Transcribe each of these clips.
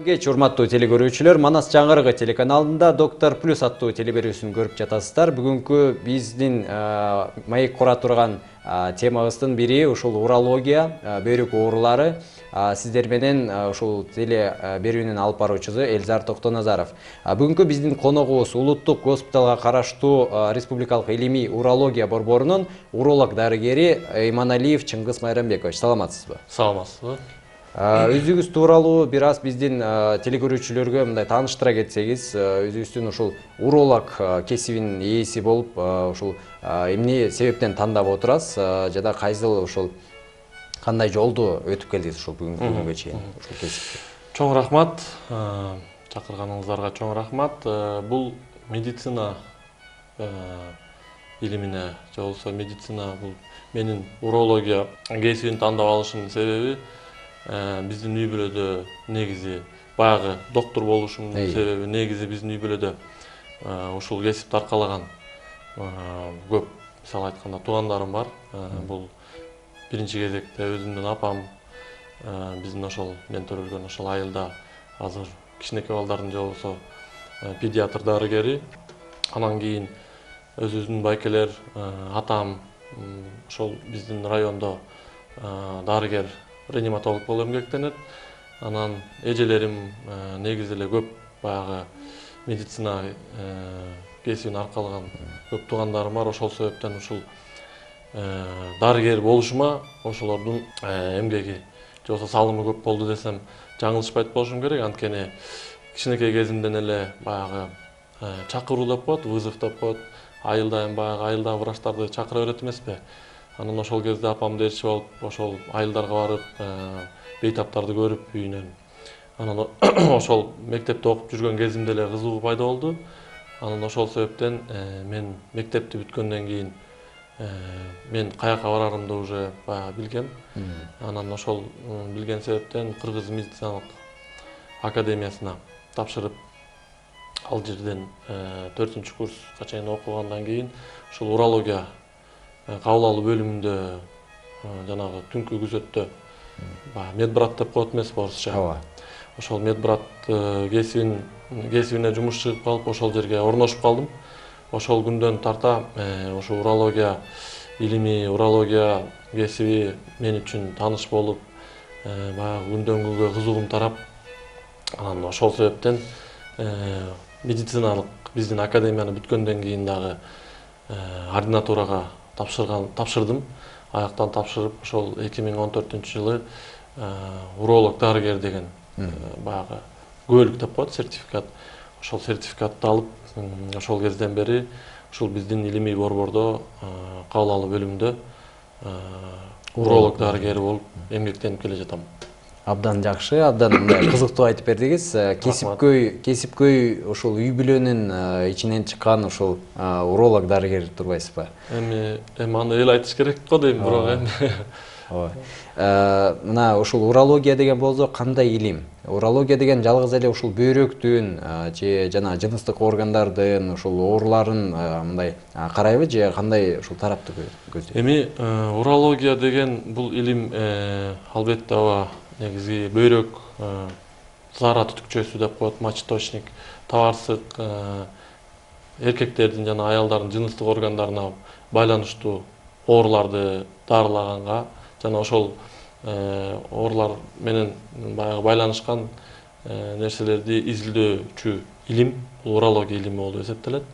Кеч урматтуу телекөрүүчүлөр, Манас жаңгырыгы телеканалында Доктор Плюс аттуу телеберүүсүн көрүп жатасыздар. Бүгүнкү биздин маек кура турган темабыздын бири ушул урология, бөйрөк оорулары. Сиздер менен ушул теле берүүнүн алып баруучусу Элзар Токтоназаров. Бүгүнкү биздин коногубуз Улуттук госпиталга караштуу Республикалык илимий урология борборунун уролог дарыгери Иманалиев Чыңгыз Майрамбекович. Саламатсызбы? Саламатсызбы. Өзүңүз тууралуу бир аз биздин телекөрүүчүлөргө мындай тааныштыра кетсеңиз, өзүңүздүн ушул уролог кесибинин ээси болуп, ушул эмне себептен тандап отурасыз, жада кайсыл ушул кандай жолду өтүп келдиңиз ушул бүгүнгө чейин ушул кесипке? Чоң рахмат. Чакырганыңыздарга чоң рахмат. Бул медицина илимине, же болбосо медицина бул менин урология кесибин тандап алышымдын себеби биздин үй бүлөдө негизи баягы доктор болушумдун себеби негизи биздин үй бүлөдө ушул кесипти аркалаган көп, мисалы айтканда, туугандарым бар. Бул биринчи кезекте өзүмдүн апам, биздин ошол мен төрөлгөн ошол айылда азыр кичинекей балдардын же болбосо педиатр дарыгери. Анан кийин өзүбүздүн байкелер, атам ошол биздин райондо дарыгер, реаниматолог болуп эмгектенет. Анан эжелерим негизи эле көп баягы медицина кесибин аркалаган көп туугандарым бар. Ошол себептен ушул дарыгер болушума ошолордун эмгеги же болбосо салымы көп болду десем жаңылышпайт болушум керек. Анткени кичинекей кезимден эле баягы чакыруу деп коет, вызов деп коет. Айылдайын, баягы айылдагы врачтарды чакыра берет эмеспи. Анан ошол кезде апамды ээрчи болуп, ошол айылдарга барып, бейтаптарды көрүп үйүнөн. Анан ошол мектепте окуп жүргөн кезимде эле кызыгуу пайда болду. Анан ошол себептен мен мектепти бүткөндөн кийин мен каяка барарымды уже баягы билгем. Анан ошол билген себептен Кыргыз медициналык академиясына тапшырып, ал жерден 4-курска чейин окугандан кийин ушул урология кабыл алуу бөлүмүндө, жанагы түнкү күзөттө, медбрат деп коет эмеспи орусча. Ооба. Ошол медбрат кесибине жумуш чыгып калып, ошол жерге орношуп калдым. Ошол күндөн тарта ошо урология илими, урология кесиби мен үчүн тааныш болуп, баягы күндөн күнгө кызыгуум тарап, анан ошол себептен медициналык биздин академияны бүткөндөн кийин дагы ординатурага тапшырдым. Аяктан тапшырып, ошол 2014-жылы уролог дарыгер деген баягы күбөлүк деп коет, сертификат. Ошол сертификатты алып, ошол кезден бери ушул биздин илимий борбордо кабыл алуу бөлүмүндө уролог дарыгери болуп эмгектенип келе жатам. Абдан жакшы, абдан мындай кызыктуу айтып бердиңиз. Кесипкөй ушул үй бүлөнүн ичинен чыккан ушул уролог дарыгер турбайсызбы? Эми аны эл айтыш керек го дейм, бирок эми. Ооба. Мына ушул урология деген болсо кандай илим? Урология деген жалгыз эле ушул бөйрөктүн же жана жыныстык органдардын ушул ооруларын мындай карайбы, же кандай ушул тарапты көздөйт? Эми урология деген бул илим албетте ооба негизи бөйрөк, зара түтүкчөсү деп коет, мочеточник, табарсык, эркектердин жана аялдардын жыныстык органдарына байланыштуу ооруларды дарылаганга жана ошол оорулар менен баягы байланышкан нерселерди изилдөөчү илим бул урология илими болуп эсептелет.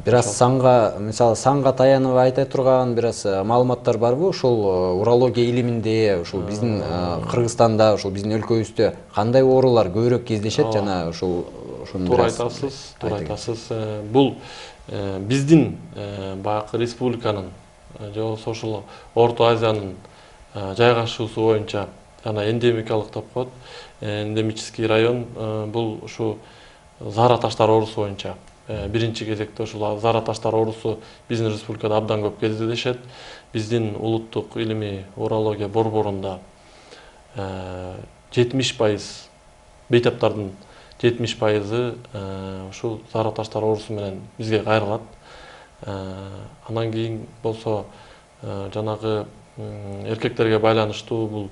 Бир аз санга таянып айта турган бир аз маалыматтар барбы ушул урология илиминде, ушул биздин Кыргызстанда, ушул биздин өлкөбүздө кандай оорулар көбүрөөк кездешет жана ушул туура айтасыз. Бул биздин баягы республиканын же болбосо ушул Орто Азиянын жайгашуусу боюнча жана эндемикалык деп коет, эндемический район бул ушу зара таштар оорусу боюнча биринчи кезекте ушул зара таштар оорусу биздин республикада абдан көп кездешет. Биздин улуттук илимий урология борборунда 70% бейтаптардын 70% ушул зара таштар оорусу менен бизге кайрылат. Анан кийин болсо жанагы эркектерге байланыштуу бул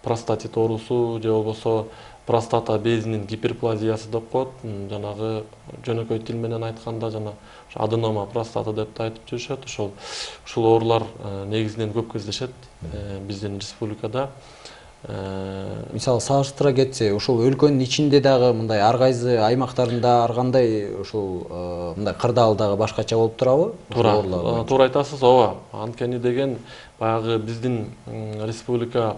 простатит оорусу же болбосо простата безинин гиперплазиясы деп коет. Жанагы жөнөкөй тил менен айтканда жана аденома простата деп да айтып жүрүшөт. Ушул оорулар негизинен көп кездешет биздин республикада. Мисалы салыштыра кетсе, ушул өлкөнүн ичинде дагы мындай ар кайсы аймактарында ар кандай ушул мындай кырдаал дагы башкача болуп турабы? Туура айтасыз, ооба. Анткени деген баягы биздин республика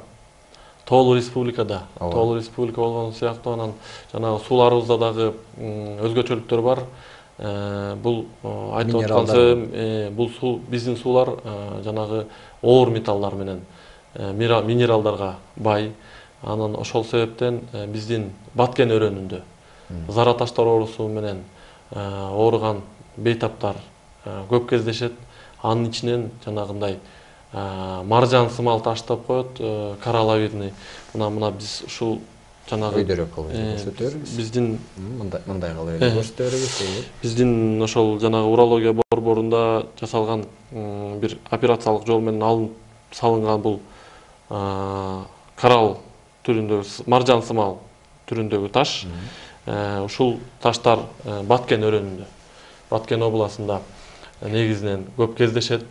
тоолуу республикада, тоолуу республика болгон сыяктуу анан жанагы сууларыбызда дагы өзгөчөлүктөр бар. Бул айтып аткан себебим, бул суу биздин суулар жанагы оор металлдар менен минералдарга бай. Анан ошол себептен биздин Баткен өрөөнүндө зара таштар оорусу менен ооруган бейтаптар көп кездешет. Анын ичинен жанагындай маржан сымал таш деп коет, коралловидный. Мына биз ушул жанагы өйдөрөк кылып көрсөтөрбүз. Биздин мындай кылып көрсөтөрбүз. Биздин ошол жанагы урология борборунда жасалган бир операциялык жол менен салынган бул коралл түрүндөгү маржан сымал түрүндөгү таш. Ушул таштар Баткен өрөөнүндө, Баткен областында негизинен көп кездешет.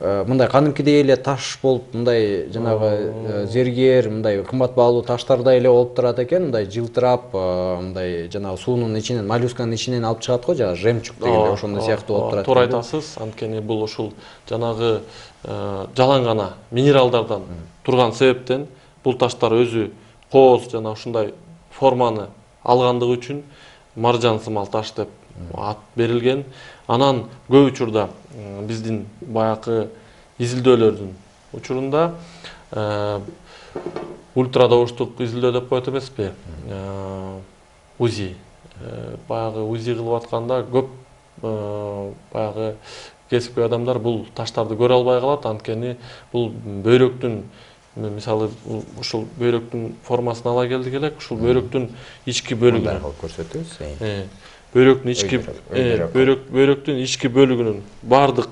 Мындай кадимкидей эле таш болуп, мындай жанагы зергер, мындай кымбат баалуу таштардай эле болуп турат экен, мындай жылтырап, мындай жанагы суунун ичинен, моллюсканын ичинен алып чыгат го, жанагы жемчуг дегенде ошондой сыяктуу болуп турат. Туура айтасыз, анткени бул ушул жанагы жалаң гана минералдардан турган себептен бул таштар өзү кооз жана ушундай форманы алгандыгы үчүн маржан сымал таш деп ат берилген. Анан көп учурда биздин баякы изилдөөлөрдүн учурунда ультрадобуштук изилдөө деп коет эмеспи? УЗИ. Баягы УЗИ кылып атканда көп баягы кесипкөй адамдар бул таштарды көрө албай калат, анткени бул бөйрөктүн, мисалы ушул бөйрөктүн формасын ала келдик элек, ушул бөйрөктүн ички бөлүгү көрсөтөбүз. Бөйрөктүн ички бөлүгүнүн бардык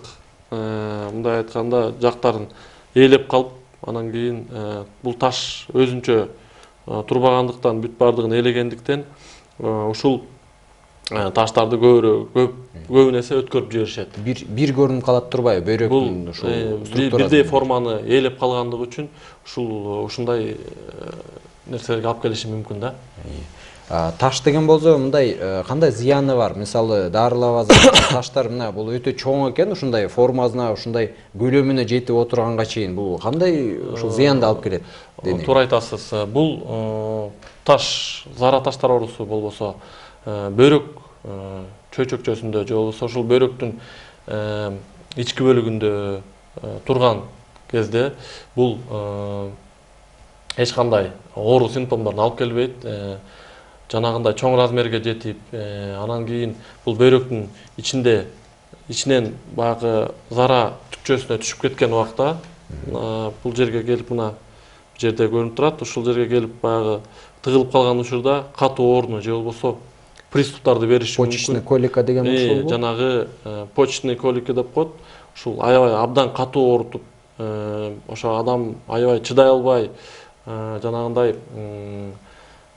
мындай айтканда жактарын ээлеп калып, анан кийин бул таш өзүнчө турбагандыктан бүт бардыгын ээлегендиктен ушул таштарды көбүн эсе өткөрүп жиберишет. Бир көрүнүп калат турбайбы бөйрөктүн ушул структурасы? Бирдей форманы ээлеп калгандыгы үчүн ушундай нерселерге алып келиши мүмкүн да. Таш деген болсо мындай кандай зыяны бар? Мисалы дарылап азыркы таштар мына бул өтө чоң экен, ушундай формасына, ушундай көлөмүнө жетип отурганга чейин бул кандай ушул зыянды алып келет? Туура айтасыз. Бул таш, зара таштар оорусу болбосо бөйрөк чөйчөкчөсүндө же болбосо ушул бөйрөктүн ички бөлүгүндө турган кезде бул эч кандай оору симптомдорун алып келбейт. Жанагындай чоң размерге жетип, анан кийин бул бөйрөктүн ичинен баягы зара түкчөсүнө түшүп кеткен убакта бул жерге келип, мына бул жерде көрүнүп турат, ушул жерге келип баягы тыгылып калган учурда катуу ооруну же болбосо приступтарды бериши мүмкүн. Почечный колика деген ушул. Жанагы почечный колика деп коет. Ушул аябай абдан катуу оорутуп, ошо адам аябай чыдай албай, жанагындай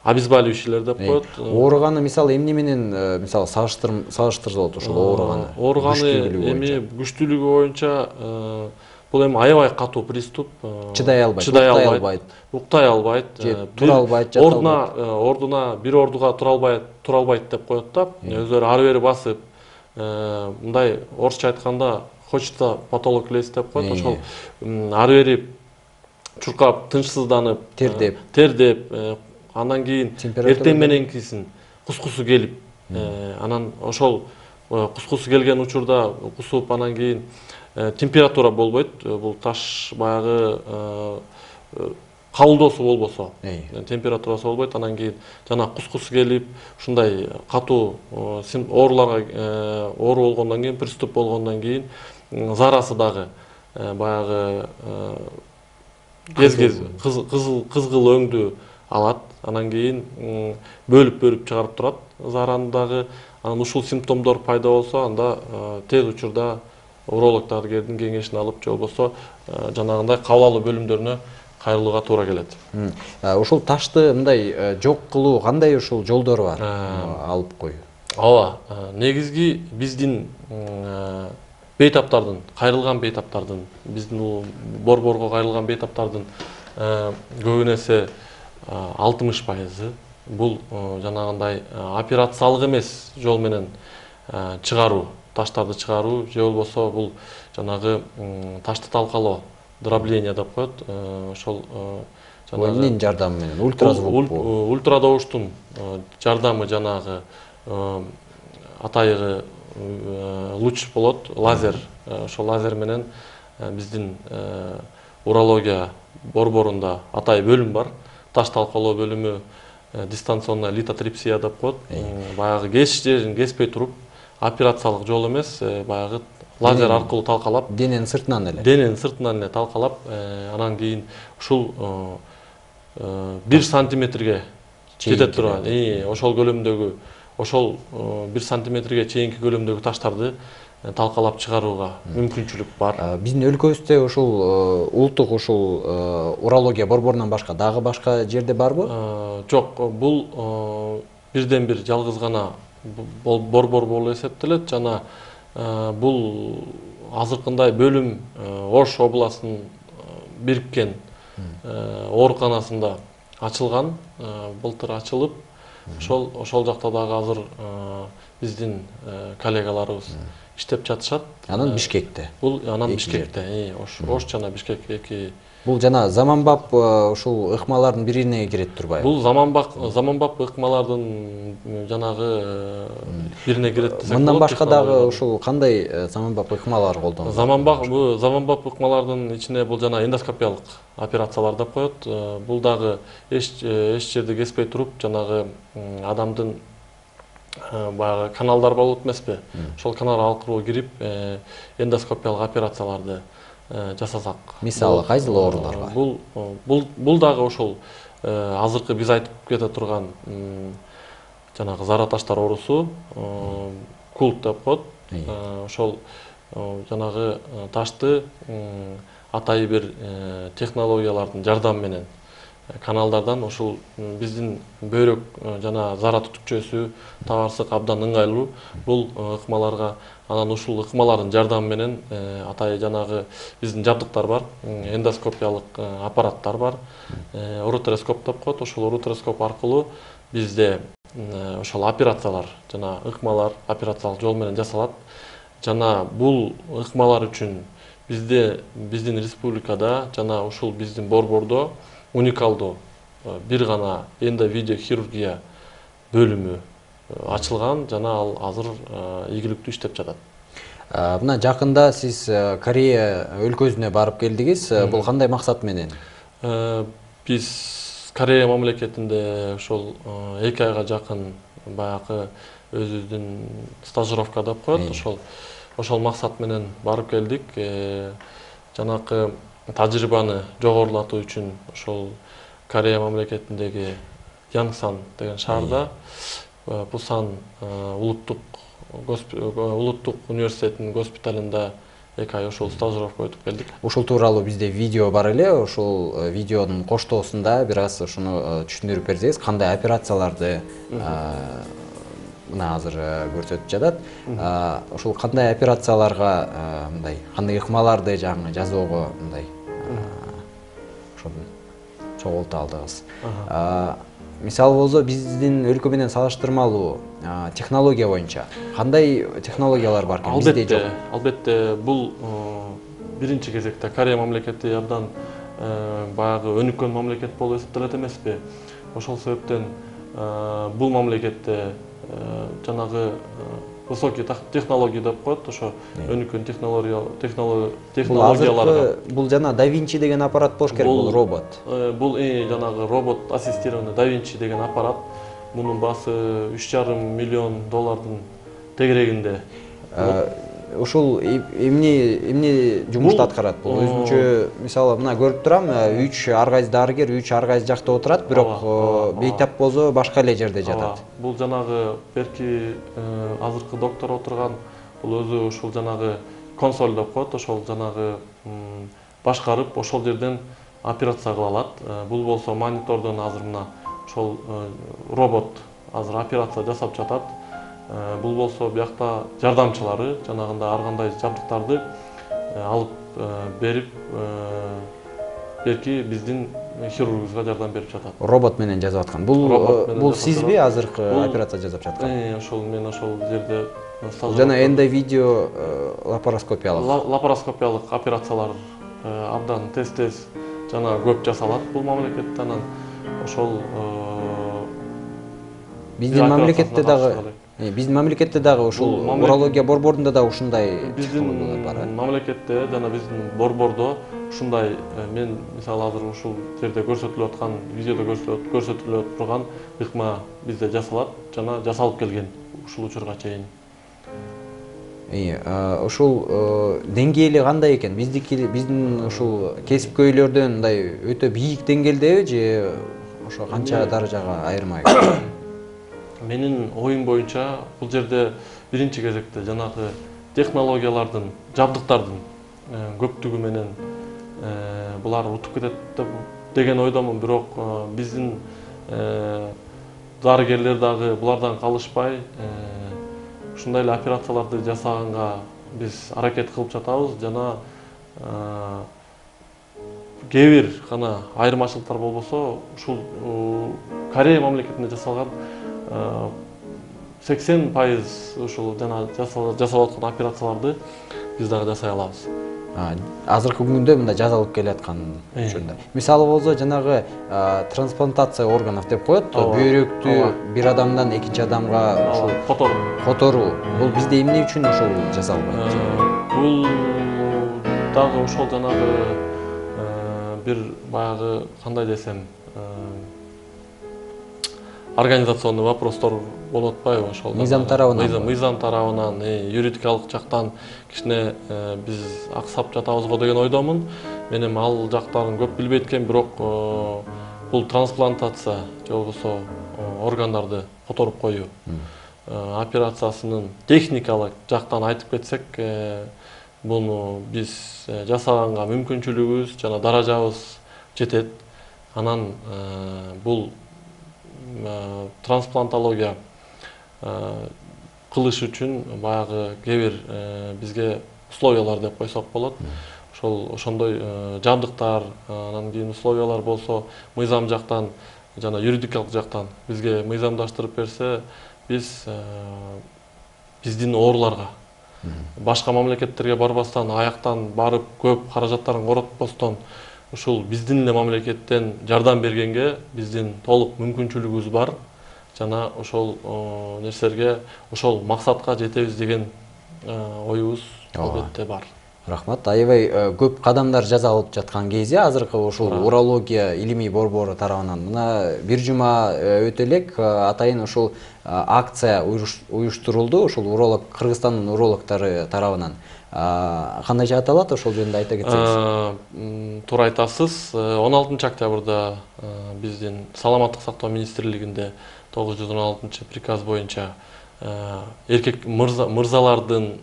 обезболивающийлер деп коет. Ооруганы мисалы эмне менен мисалы салыштырылат ушул ооруганы? Ооруганы эми күчтүүлүгү боюнча бул эми аябай катуу приступ. Чыдай албайт. Уктай албайт. Тура албайт. Ордуна бир ордуга тура албайт деп коет да. Өздөрү ары бери басып, мындай орусча айтканда хочется потолок лезть деп коет. Ошол ары бери чуркап, тынчсызданып, тердеп, андан кийин эртең мененкисин кускусу келип, анан ошол кускусу келген учурда кусуп, анан кийин температура болбойт. Бул таш баягы кабылдоосу болбосо, температурасы болбойт. Анан кийин жана кускусу келип, ушундай катуу ооруларга оору болгондон кийин, приступ болгондон кийин зарасы дагы баягы кызгыл өңдү алат. Анан кийин бөлүп чыгарып турат зараны дагы. Анан ушул симптомдор пайда болсо, анда тез учурда уролог дарыгердин кеңешин алып, же болбосо жанагындай кабыл алуу бөлүмдөрүнө кайрылууга туура келет. Ушул ташты мындай жок кылуу кандай ушул жолдору бар алып коюу? Ооба, негизги биздин бейтаптардын, кайрылган бейтаптардын, биздин бул борборго кайрылган бейтаптардын көбүн эсе 60% бул жанагындай операциялык эмес жол менен чыгаруу, таштарды чыгаруу же болбосо бул жанагы ташты талкалоо, дробление деп коет. Ошол Эмненин жардамы менен? Ультразвук. Ультрадобуштун жардамы жанагы атайгы луч болот, лазер. Ошол лазер менен биздин урология борборунда атай бөлүм бар. Таш талкалоо бөлүмү, дистанционная литотрипсия деп коет. Баягы кесиш жерин кеспей туруп, операциялык жол эмес, баягы лазер аркылуу талкалап, Дененин сыртынан эле. Дененин сыртынан эле талкалап, анан кийин ушул 1 сантиметрге жетет турган, ошол көлөмдөгү, ошол 1 сантиметрге чейинки көлөмдөгү таштарды талкалап чыгарууга мүмкүнчүлүк бар. Биздин өлкөбүздө ушул улуттук ушул урология борборунан башка дагы башка жерде барбы? Жок, бул бирден бир жалгыз гана борбор болуп эсептелет. Жана бул азыркындай бөлүм Ош областынын бириккен ооруканасында ачылган, былтыр ачылып, ошол жакта дагы азыр биздин коллегаларыбыз иштеп жатышат. Анан Бишкекте. Бул анан Бишкекте, Ош жана Бишкек эки. Бул жана заманбап ушул ыкмалардын бирине кирет турбайбы? Бул заманбап ыкмалардын жанагы бирине кирет десек болот. Мындан башка дагы ушул кандай заманбап ыкмалар колдонулат? Заманбап ыкмалардын ичине бул жана эндоскопиялык операциялар деп коет. Бул дагы эч жерди кеспей туруп, жанагы адамдын баягы каналдар болот эмеспи? Ошол канал аркылуу кирип эндоскопиялык операцияларды жасасак. Мисалы кайсыл ооруларга? Бул дагы ошол азыркы биз айтып кете турган жанагы зараташтар оорусу, култ деп коет. Ошол жанагы ташты атай бир технологиялардын жардамы менен каналдардан ушул биздин бөйрөк жана зара тутук жүйөсү, табарсык абдан ыңгайлуу бул ыкмаларга. Анан ушул ыкмалардын жардамы менен атай жанагы биздин жабдыктар бар, эндоскопиялык аппараттар бар, уретероскоп деп коет. Ошол уретероскоп аркылуу бизде ошол операциялар жана ыкмалар операциялык жол менен жасалат. Жана бул ыкмалар үчүн биздин республикада жана ушул биздин борбордо уникалдуу бир гана эндовидеохирургия бөлүмү ачылган, жана ал азыр ийгиликтүү иштеп жатат. Мына жакында сиз Корея өлкөсүнө барып келдиңиз. Бул кандай максат менен? Биз Корея мамлекетинде ошол 2 айга жакын баягы өзүбүздүн стажировка деп коет. Ошол максат менен барып келдик. Жанакы тажрыйбаны жогорулатуу үчүн ошол Корея мамлекетиндеги Янгсан деген шаарда Пусан улуттук университетинин госпиталында 2 ай ошол стажировка өтүп келдик. Ушул тууралуу бизде видео бар эле. Ошол видеонун коштоосунда бир аз ушуну түшүндүрүп берсеңиз, кандай операцияларды мына азыр көрсөтүп жатат. Ошол кандай операцияларга мындай кандай ыкмаларды жаңы жасоого мындай ошону чогулта алдыгыз. Мисалы болсо биздин өлкө менен салыштырмалуу технология боюнча кандай технологиялар бар экен бизде жок? Албетте, бул биринчи кезекте Корея мамлекети абдан баягы өнүккөн мамлекет болуп эсептелет эмеспи? Ошол себептен бул мамлекетте жанагы высокий технология деп коет, ошо өнүккөн технологияларга. Бул жана Да Винчи деген аппарат болуш керек, бул робот. Бул жанагы робот ассистированный Да Винчи деген аппарат. Мунун баасы $3,5 миллион тегерегинде. Ушул эмне жумушту аткарат? Бул өзүнчө, мисалы, мына көрүп турам, 3 ар кайсы дарыгер, 3 ар кайсы жакта отурат, бирок бейтап болсо башка эле жерде жатат. Бул жанагы берки азыркы доктор отурган, бул өзү ушул жанагы консоль деп коет, ошол жанагы башкарып, ошол жерден операция кыла алат. Бул болсо монитордон азыр мына ошол робот азыр операция жасап жатат. Бул болсо биякта жардамчылары жанагындай ар кандай жабдыктарды алып берип берки биздин хирургубузга жардам берип жатат. Робот менен жасап аткан. Бул сизби азыркы операция жасап жаткан? Ошол мен ошол жерде Жана эндовидео лапароскопиялык операциялар абдан тез жана көп жасалат бул мамлекетте. Анан ошол биздин мамлекетте дагы ушул урология борборунда да ушундай технологиялар бар. Биздин мамлекетте жана биздин борбордо ушундай мен мисалы азыр ушул жерде көрсөтүлүп аткан видеодо көрсөтүлүп турган ыкма бизде жасалат жана жасалып келген ушул учурга чейин. Ушул деңгээли кандай экен? Биздин ушул кесипкөйлөрдөн мындай өтө бийик деңгээлдеби же ошо канча даражага айырмай? Менин оюм боюнча бул жерде биринчи кезекте жанагы технологиялардын, жабдыктардын көптүгү менен булар утуп кетет деген ойдомун. Бирок биздин дарыгерлер дагы булардан калышпай ушундай эле операцияларды жасаганга биз аракет кылып жатабыз. Жана кээ бир гана айырмачылыктар болбосо ушул Корея мамлекетинде жасалган 80% ушул жана жасалып аткан операцияларды биз дагы жасай алабыз. Азыркы күндө мындай жасалып келаткан ушундай. Мисалы болсо жанагы трансплантация органов деп коет, бөйрөктү бир адамдан экинчи адамга ушул которуу. Бул бизде эмне үчүн ошол жасалбайт? Бул дагы ошол жанагы бир баягы кандай десем, организационный вопростор болуп атпайбы ошол. Мыйзам тарабынан, юридикалык жактан кичине биз аксап жатабыз го деген ойдомун. Мен эми ал жактарын көп билбейт экен, бирок бул трансплантация же болбосо органдарды которуп коюу операциясынын техникалык жактан айтып кетсек, буну биз жасаганга мүмкүнчүлүгүбүз жана даражабыз жетет. Анан бул трансплантология кылыш үчүн баягы кээ бир бизге условиялар деп койсок болот. Ошондой жабдыктар, анан кийин условиялар болсо мыйзам жактан жана юридикалык жактан бизге мыйзамдаштырып берсе, биз биздин ооруларга башка мамлекеттерге барбастан, аяктан барып көп каражаттарын коротпостон ушул биздин эле мамлекеттен жардам бергенге биздин толук мүмкүнчүлүгүбүз бар. Жана ошол нерселерге, ошол максатка жетебиз деген оюбуз албетте бар. Рахмат. Аябай көп кадамдар жасалып жаткан кезде азыркы ушул урология илимий борбору тарабынан мына бир жума өтө элек атайын ушул акция уюштурулду, ушул уролог Кыргызстандын урологдору тарабынан. Кандай аталат, ошол жөнүндө айта кетсеңиз? Туура айтасыз. 16 октябрда биздин Саламаттык сактоо министрлигинде 916 приказ боюнча эркек мырзалардын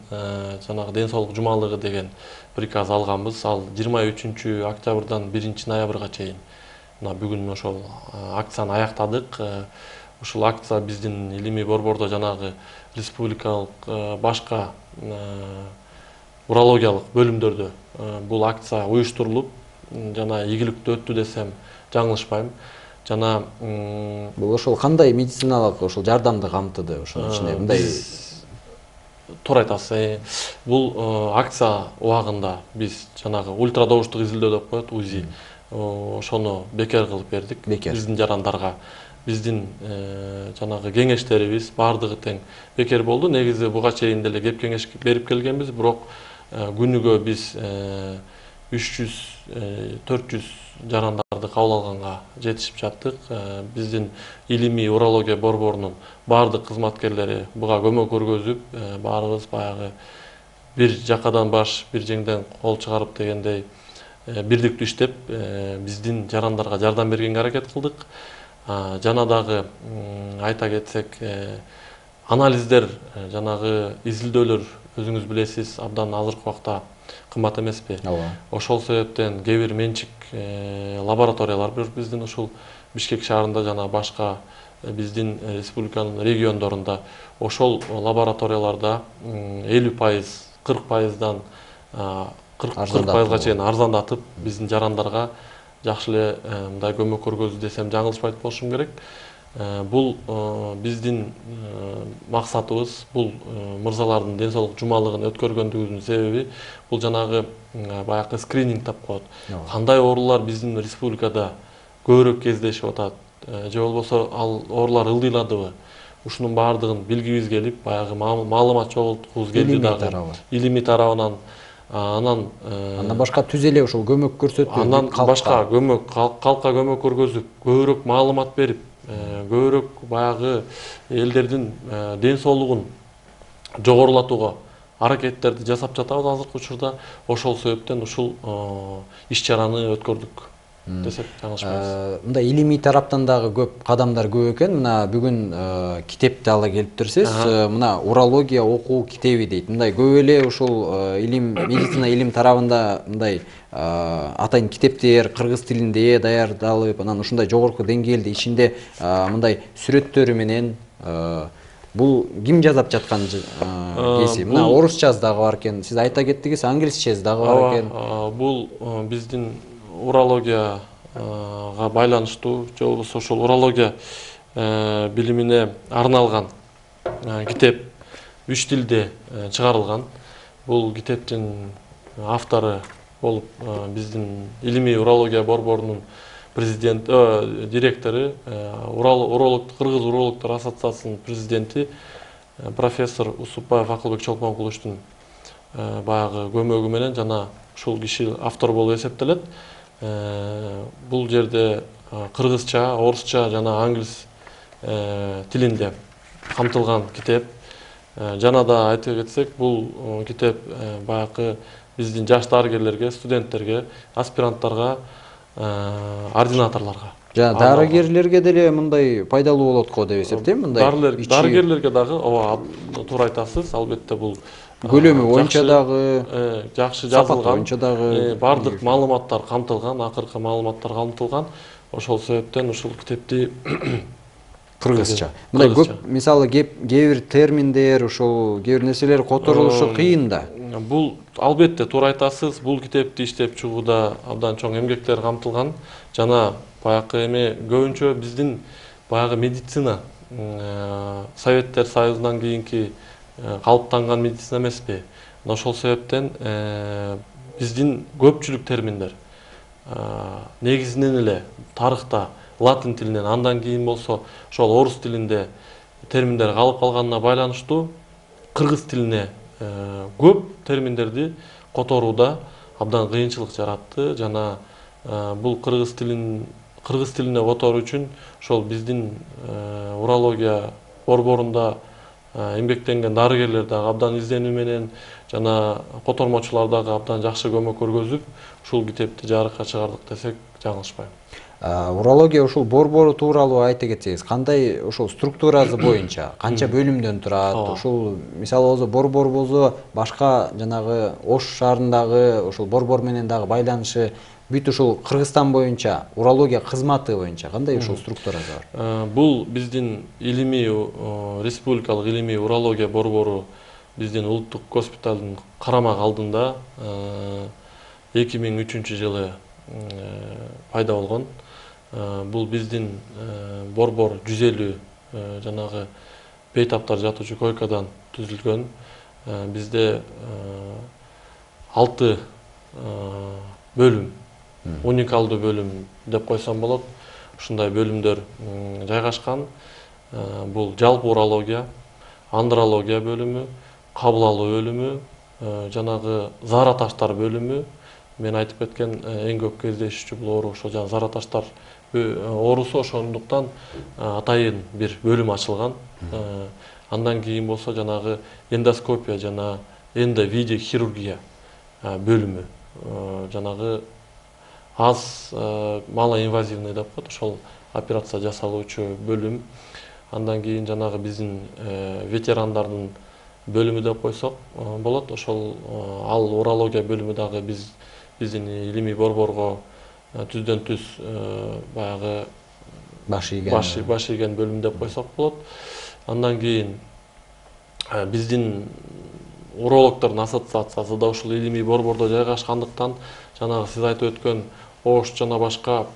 жанагы ден соолук жумалыгы деген приказ алганбыз. Ал 23 октябрдан 1 ноябрга чейин. Мына бүгүн ошол акцияны аяктадык. Ушул акция биздин илимий борбордо жанагы республикалык башка урологиялык бөлүмдөрдө бул акция уюштурулуп, жана ийгиликтүү өттү десем жаңылышпайм. Жана бул ошол кандай медициналык ошол жардамды камтыды ошонун ичинде мындай? Туура айтасыз. Бул акция убагында биз жанагы ультрадобуштук изилдөө деп коет, УЗИ. Ошону бекер кылып бердик биздин жарандарга. Биздин жанагы кеңештерибиз бардыгы тең бекер болду. Негизи буга чейин деле кеп кеңеш берип келгенбиз, бирок күнүгө биз 300-400 жарандарды кабыл алганга жетишип жаттык. Биздин илимий урология борборунун бардык кызматкерлери буга көмөк көргөзүп, баарыбыз баягы бир жакадан баш, бир жеңден кол чыгарып дегендей бирдиктүү иштеп, биздин жарандарга жардам бергенге аракет кылдык. Жана дагы айта кетсек, анализдер, жанагы изилдөөлөр өзүңүз билесиз, абдан азыркы убакта кымбат эмеспи? Ооба. Ошол себептен кээ бир менчик лабораториялар бар биздин ушул Бишкек шаарында жана башка биздин республиканын региондорунда. Ошол лабораторияларда 50%, 40%дан 40%га чейин арзандатып биздин жарандарга жакшы эле мындай көмөк көргөзүү десем жаңылышпайт болушум керек. Бул биздин максатыбыз, бул мырзалардын ден соолук жумалыгын өткөргөндүгүбүздүн себеби бул жанагы баягы скрининг деп коет. Кандай оорулар биздин республикада көбүрөөк кездешип атат, же болбосо ал оорулар ылдыйладыбы? Ушунун баардыгын билгибиз келип, баягы маалымат чогулткубуз келди дагы. Илимий тарабынан андан башка түз эле ошол көмөк көрсөтүү, андан башка көмөк, калкка көмөк көргөзүп, көбүрөөк маалымат берип, көбүрөөк баягы элдердин ден соолугун жогорулатууга аракеттерди жасап жатабыз азыркы учурда. Ошол себептен ушул иш-чараны өткөрдүк десек жаңылышпайбыз. Мындай илимий тараптан дагы көп кадамдар көп экен. Мына бүгүн китепти ала келиптирсиз. Мына урология окуу китеби дейт. Мындай көп эле ушул медицина илим тарабында мындай атайын китептер кыргыз тилинде даярдалып, анан ушундай жогорку деңгээлде ичинде мындай сүрөттөрү менен бул ким жазап жаткан кеси? Мына орусчасы дагы бар экен. Сиз айта кеттиңиз, англисчеси дагы бар экен. Бул биздин урологияга байланыштуу, же болбосо ошол урология билимине арналган китеп 3 тилде чыгарылган. Бул китептин автору болуп биздин илимий урология борборунун директору, Кыргыз урологдор ассоциациясынын президенти профессор Усупбаев Акылбек Чолпонкуловичтун баягы көмөгү менен жана ушул киши автор болуп эсептелет. Бул жерде кыргызча, орусча жана англис тилинде камтылган китеп. Жана да айта кетсек, бул китеп баягы биздин жаш дарыгерлерге, студенттерге, аспиранттарга, ординаторлорго, жана дарыгерлерге деле мындай пайдалуу болот го деп эсептейм. Мындай дарыгерлерге дагы туура айтасыз. Албетте бул көлөмү боюнча дагы жакшы жазылган, бардык боюнча маалыматтар камтылган, акыркы маалыматтар камтылган. Ошол себептен ушул китепти кыргызча. Мындай көп, мисалы кээ бир терминдер, ошол кээ бир нерселер которулушу кыйын да. Бул албетте туура айтасыз. Бул китепти иштеп чыгууда абдан чоң эмгектер камтылган. Жана баягы эме көбүнчө биздин баягы медицина Советтер Союзунан кийинки калыптанган медицина эмеспи? Ошол себептен биздин көпчүлүк терминдер негизинен эле тарыхта латин тилинен, андан кийин болсо ошол орус тилинде терминдер калып калганына байланыштуу кыргыз тилине көп терминдерди которууда абдан кыйынчылык жаратты. Жана бул кыргыз тилине которуу үчүн ошол биздин урология борборунда эмгектенген дарыгерлер дагы абдан изденүү менен жана котормочулар дагы абдан жакшы көмөк көргөзүп ушул китепти жарыкка чыгардык десек жаңылышпайм. Урология ушул борбору тууралуу айта кетсеңиз, кандай ошол структурасы боюнча канча бөлүмдөн турат? Ушул мисалы болсо борбор болсо башка жанагы Ош шаарындагы ошол борбор менен дагы байланышы, бүт ушул Кыргызстан боюнча урология кызматы боюнча кандай ушул структурасы бар? Бул биздин республикалык илимий урология борбору биздин улуттук госпиталдын карамак алдында 2003 жылы пайда болгон. Бул биздин борбор 150 жанагы бейтаптар жатуучу койкадан түзүлгөн. Бизде 6 бөлүм, уникалдуу бөлүм деп койсом болот. Ушундай бөлүмдөр жайгашкан. Бул жалпы урология, андрология бөлүмү, кабыл алуу бөлүмү, жанагы зараташтар бөлүмү. Мен айтып кеткен эң көп кездешүүчү бул оору ошо жана зараташтар оорусу, ошондуктан атайын бир бөлүм ачылган. Андан кийин болсо жанагы эндоскопия жана эндовидео хирургия бөлүмү, жанагы аз малоинвазивный деп коет, ошол операция жасалуучу бөлүм. Андан кийин жанагы биздин ветерандардын бөлүмү деп койсок болот. Ошол ал урология бөлүмү дагы биздин илимий борборго түздөн түз баягы баш ийген бөлүм деп койсок болот. Андан кийин биздин урологдордун ассоциациясы да ушул илимий борбордо жайгашкандыктан жанагы сиз айтып өткөн Ош жана башка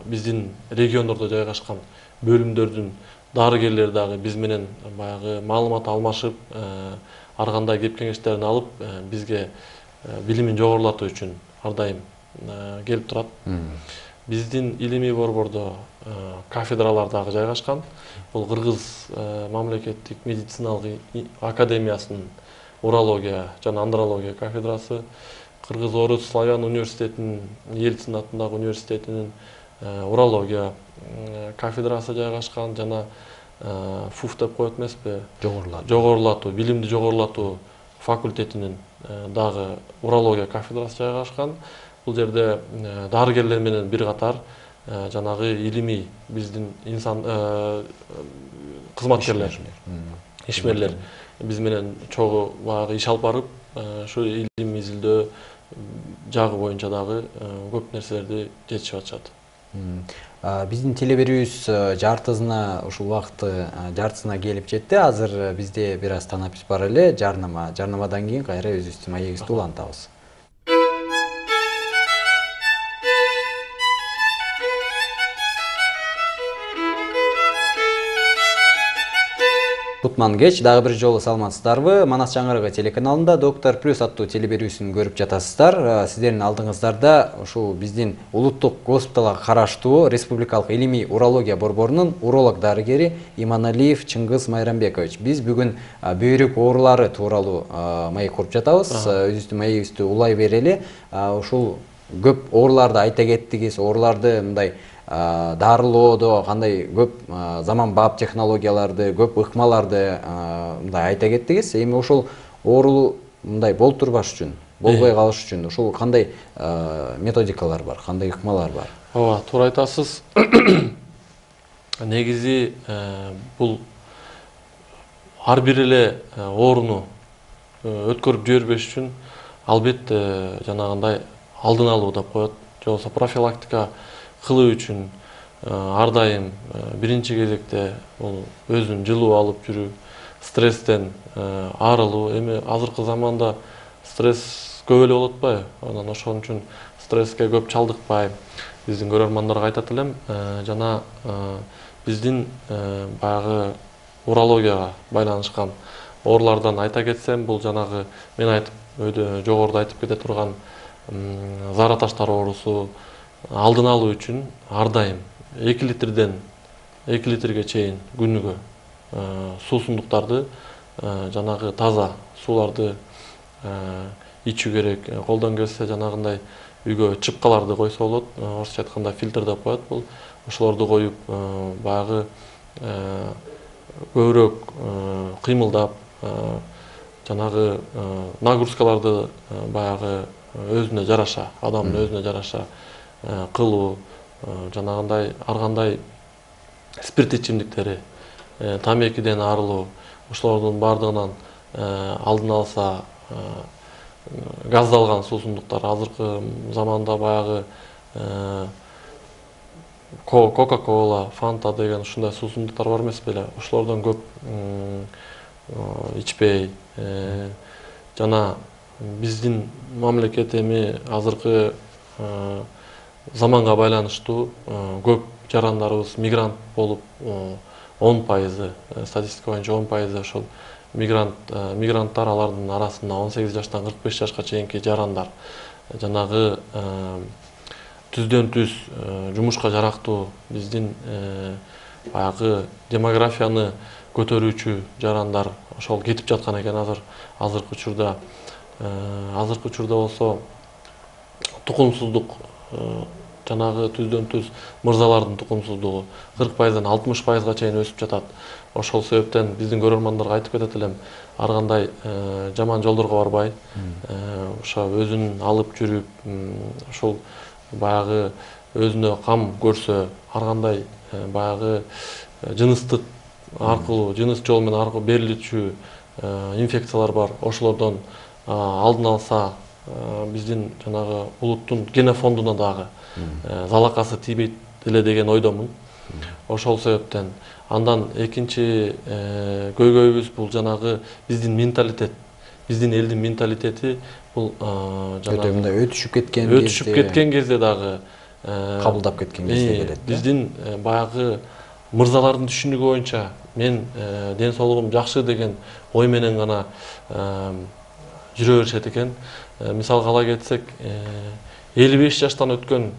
биздин региондордо жайгашкан бөлүмдөрдүн дарыгерлери дагы биз менен баягы маалымат алмашып, ар кандай кеп кеңештерин алып, бизге билимин жогорулатуу үчүн ар дайым келип турат. Биздин илимий борбордо кафедралар дагы жайгашкан. Бул Кыргыз мамлекеттик медициналык академиясынын урология жана андрология кафедрасы, Кыргыз Орус Славян университетинин, Ельцин атындагы университетинин урология кафедрасы жайгашкан, жана ФУФ деп коет эмеспи? Жогорулатуу, билимди жогорулатуу факультетинин дагы урология кафедрасы жайгашкан. Бул жерде дарыгерлер менен бир катар жанагы илимий биздин инсан кызматкерлер, ишмерлер биз менен чогуу баягы иш алып барып, ушу илимий изилдөө жагы боюнча дагы көп нерселерди жетишип атышат. Биздин теле берүүбүз жартысына ушул убакыты жартысына келип жетти. Азыр бизде бир аз танапис бар эле, жарнама. Жарнамадан кийин кайра өзүбүздүн маегибизди улантабыз. Кутман кеч, дагы бир жолу саламатсыздарбы? Манас жаңгырыгы телеканалында Доктор Плюс аттуу теле берүүсүн көрүп жатасыздар. Сиздердин алдыңыздарда ушул биздин улуттук госпиталга караштуу Республикалык илимий урология борборунун уролог дарыгери Иманалиев Чыңгыз Майрамбекович. Биз бүгүн бөйрөк оорулары тууралуу маек куруп жатабыз. Өзүбүздүн маегибизди улай берели. Ушул көп ооруларды айта кеттиңиз, ооруларды мындай дарылоодо кандай көп заманбап технологияларды, көп ыкмаларды мындай айта кеттиңиз. Эми ушул оору мындай болтурбаш үчүн, болбой калыш үчүн ушул кандай методикалар бар, кандай ыкмалар бар? Ооба, туура айтасыз. Негизи бул ар бир эле ооруну өткөрүп жибербеш үчүн албетте жанагындай алдын алуу деп коет, же болбосо профилактика кылуу үчүн ар дайым биринчи кезекте бул өзүн жылуу алып жүрүү, стресстен арылуу. Эми азыркы заманда стресс көп эле болуп атпайбы? Анан ошон үчүн стресске көп чалдыкпай, биздин көрөрмандарга айтат элем, жана биздин баягы урологияга байланышкан оорулардан айта кетсем, бул жанагы мен айтып өйдө жогоруда айтып кете турган зара таштар оорусу алдын алуу үчүн ар дайым 2 литрден 2 литрге чейин күнүгө суусундуктарды, жанагы таза сууларды ичүү керек. Колдон келсе жанагындай үйгө чыпкаларды койсо болот. Орусча айтканда фильтр деп коет бул. Ошолорду коюп, баягы көбүрөөк кыймылдап, жанагы нагрузкаларды баягы өзүнө жараша, адамдын өзүнө жараша кылуу, жанагындай ар кандай спирт ичимдиктери, тамекиден арылуу, ошолордун баардыгынан алдын алса, газдалган суусундуктар, азыркы заманда баягы Кока-кола, Фанта деген ушундай суусундуктар бар эмес беле? Ошолордон көп ичпей, жана биздин мамлекет эми азыркы заманга байланыштуу көп жарандарыбыз мигрант болуп, 10%, статистика боюнча 10% ошол мигранттар, алардын арасында 18 жаштан 45 жашка чейинки жарандар. Жанагы түздөн түз жумушка жарактуу биздин баягы демографияны көтөрүүчү жарандар ошол кетип жаткан экен азыркы учурда. Азыркы учурда болсо тукумсуздук, жанагы түздөн түз мырзалардын тукумсуздугу 40%дан 60%га чейин өсүп жатат. Ошол себептен биздин көрөрмандарга айтып кетет элем, ар кандай жаман жолдорго барбай, ошо өзүн алып жүрүп, ошол баягы өзүнө кам көрсө, ар кандай баягы жыныстык аркылуу, жыныс жол менен берилүүчү инфекциялар бар. Ошолордон алдын алса, биздин жанагы улуттун генофондуна дагы залакасы тийбейт эле деген ойдомун. Ошол себептен андан экинчи көйгөйүбүз бул жанагы биздин менталитет. Биздин элдин менталитети бул өтө мындай өтүшүп кеткен кезде дагы кабылдап кеткен кезде келет. Биздин баягы мырзалардын түшүнүгү боюнча мен ден соолугум жакшы деген ой менен гана жүрө беришет экен. Мисалга ала кетсек, 55 жаштан өткөн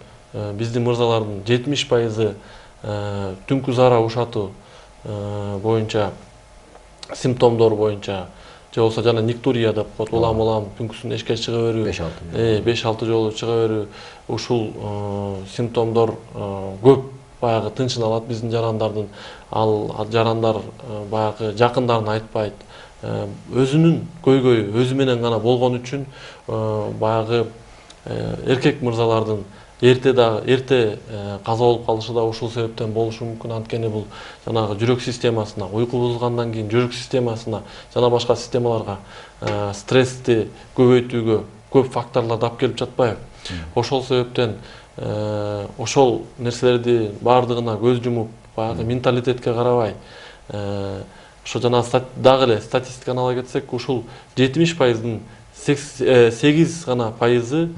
биздин мырзалардын 70% түнкү зара ушатуу боюнча, симптомдор боюнча, же болбосо жана никтурия деп коет, улам түнкүсүн эшикке чыга берүү, 5-6 жолу чыга берүү, ушул симптомдор көп баягы тынчын алат биздин жарандардын. Ал жарандар баягы жакындарын айтпайт. Өзүнүн көйгөйү өзү менен гана болгон үчүн баягы эркек мырзалардын эрте каза болуп калышы да ушул себептен болушу мүмкүн. Анткени бул жанагы жүрөк системасына, уйку бузулгандан кийин жүрөк системасына жана башка системаларга стрессти көбөйтүүгө көп факторлорду алып келип жатпайбы? Ошол себептен ошол нерселерди баардыгына көз жумуп, баягы менталитетке карабай, ошо жана дагы эле статистиканы ала кетсек, ушул 70%дын 8 гана пайызы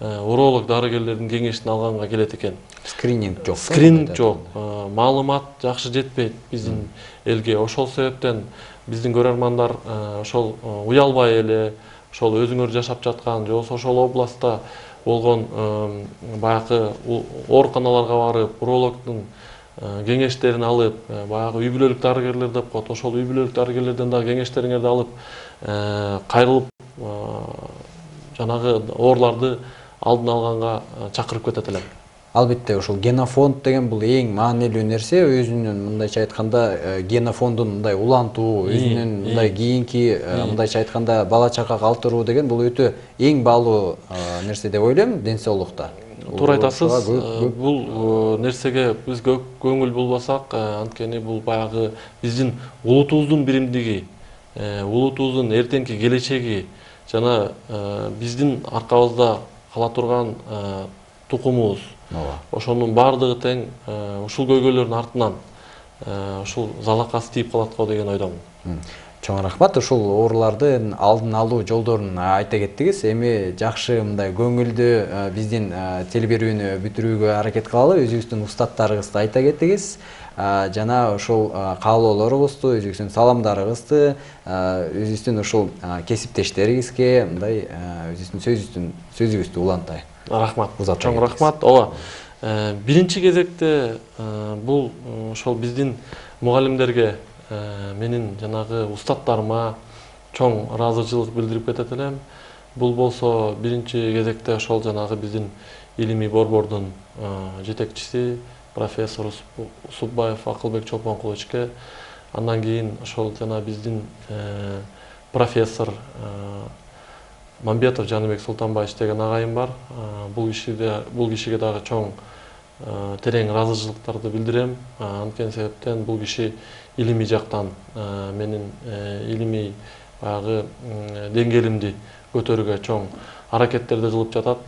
уролог дарыгерлердин кеңешин алганга келет экен. Скрининг жок. Скрининг жок. Маалымат жакшы жетпейт биздин элге. Ошол себептен биздин көрөрмандар ошол уялбай эле ошол өзүңөр жашап жаткан, же болбосо ошол областта болгон баягы ооруканаларга барып, урологдун кеңештерин алып, баягы үй бүлөлүк дарыгерлер деп коет, ошол үй бүлөлүк дарыгерлерден дагы кеңештериңерди алып, кайрылып жанагы ооруларды алдын алганга чакырып кетет элем. Албетте, ошол генофонд деген бул эң маанилүү нерсе. Өзүнүн мындайча айтканда генофондун мындай улантуу, өзүнүн мындай кийинки мындайча айтканда бала чага калтыруу деген бул өтө эң баалуу нерсе деп ойлойм ден соолукта. Туура айтасыз. Бул нерсеге биз көңүл булбасак, анткени бул баягы биздин улутубуздун биримдиги, улутубуздун эртеңки келечеги жана биздин аркабызда кала турган тукумубуз. Ошонун баардыгы тең ушул көйгөйлөрдүн артынан ушул залакасы тийип калат го деген ойдомун. Чоң рахмат, ушул оорулардын алдын алуу жолдорун айта кеттиңиз. Эми жакшы мындай көңүлдүү биздин телеберүүнү бүтүрүүгө аракет кылалы. Өзүңүздүн устаттарыңызды айта кеттиңиз. Жана ошол каалоолоруңузду, өзүңүздүн саламдарыңызды, өзүңүздүн ушул кесиптештериңизге мындай өзүңүздүн сөзүңүздү улантай. Рахмат. Чоң рахмат. Ооба. Биринчи кезекте бул ошол биздин мугалимдерге, менин жанагы устаттарыма чоң ыраазычылык билдирип кетет элем. Бул болсо биринчи кезекте ошол жанагы биздин илимий борбордун жетекчиси профессор Суббаев Акылбек Чолпонкуловичке, андан кийин ошол жана биздин профессор Мамбетов Жаныбек Султанбаевич деген агайым бар. Бул кишиге дагы чоң терең ыраазычылыктарды билдирем. Анткени себептен бул киши илимий жактан менин илимий баягы деңгээлимди көтөрүүгө чоң аракеттерди кылып жатат.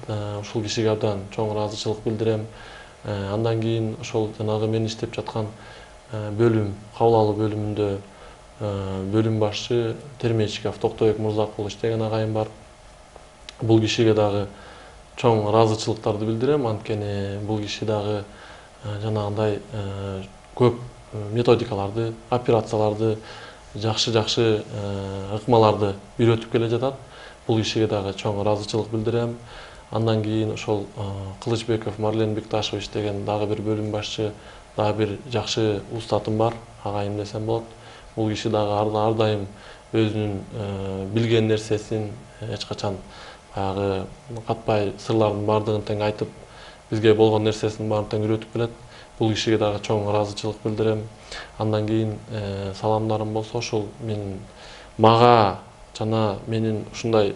Ушул кишиге абдан чоң ыраазычылык билдирем. Андан кийин ошол жанагы мен иштеп жаткан бөлүм, кабыл алуу бөлүмүндө бөлүм башчы Термечиков Токтобек Мырзакулович деген агайым бар. Бул кишиге дагы чоң ыраазычылыктарды билдирем, анткени бул киши дагы жанагындай көп методикаларды, операцияларды, жакшы ыкмаларды үйрөтүп келе жатат. Бул кишиге дагы чоң ыраазычылык билдирем. Андан кийин ошол Кылычбеков Марлен Бикташевич деген дагы бир бөлүм башчы, дагы бир жакшы устатым бар, агайым десем болот. Бул киши дагы ар дайым өзүнүн билген нерсесин эч качан баягы катпай сырлардын баардыгын тең айтып, бизге болгон нерсесин баарын тең үйрөтүп келет. Бул кишиге дагы чоң ыраазычылык билдирем. Андан кийин саламдарым болсо ошол мага жана менин ушундай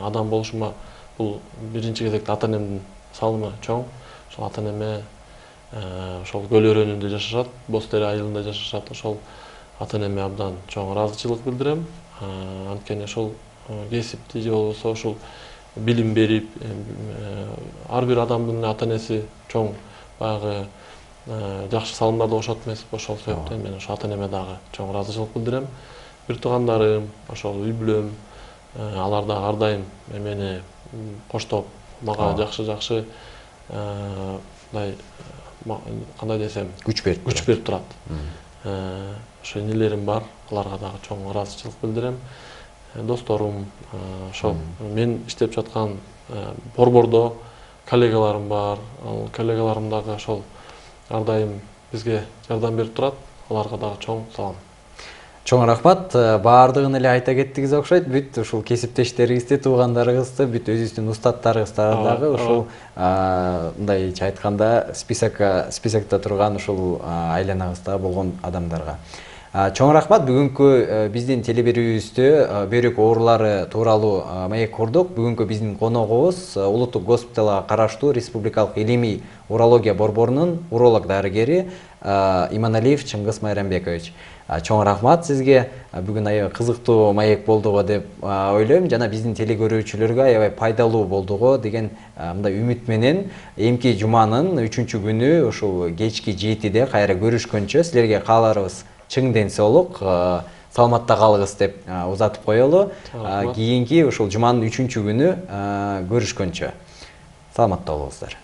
адам болушума бул биринчи кезекте ата энемдин салымы чоң. Ошол ата энеме ошол көл өрөөнүндө жашашат, Боз Тере айылында жашашат. Ошол ата-энеме абдан чоң ыраазычылык билдирем. Анткени ошол кесипти же болбосо ушул билим берип, ар бир адамдын ата-энеси чоң баягы жакшы салымдарды кошот эмеспи? Ошол себептен мен ошо ата-энеме дагы чоң ыраазычылык билдирем. Бир туугандарым, ошол үй бүлөм, алар дагы ар дайым мени коштоп, мага жакшы мындай кандай десем, күч берип турат. Ошо инелерим бар, аларга дагы чоң ыраазычылык билдирем. Досторум, ошо мен иштеп жаткан борбордо коллегаларым бар. Ал коллегаларым дагы ошол ар дайым бизге жардам берип турат. Аларга дагы чоң салам. Чоң рахмат. Баардыгын эле айта кеттиңиз окшойт. Бүт ушул кесиптештериңизди, туугандарыңызды, бүт өзүңүздүн устаттарыңызды дагы ушул мындайча айтканда списокто турган ушул айланаңызда болгон адамдарга. Чоң рахмат. Бүгүнкү биздин телеберүүбүздө бөйрөк оорулары тууралуу маек курдук. Бүгүнкү биздин коногубуз Улуттук госпиталга караштуу Республикалык илимий урология борборунун уролог дарыгери Иманалиев Чыңгыз Майрамбекович. Чоң рахмат сизге. Бүгүн аябай кызыктуу маек болдуго деп ойлойм. Жана биздин телекөрүүчүлөргө аябай пайдалуу болдуго деген мындай үмүт менен эмки жуманын 3-күнү ушул кечки 7-де кайра көрүшкөнчө силерге кааларыбыз чың денсаулык, саламатта калыңыз деп узатып коелу. Кийинки ушул жуманын 3-күнү көрүшкөнчө саламатта болуңуздар.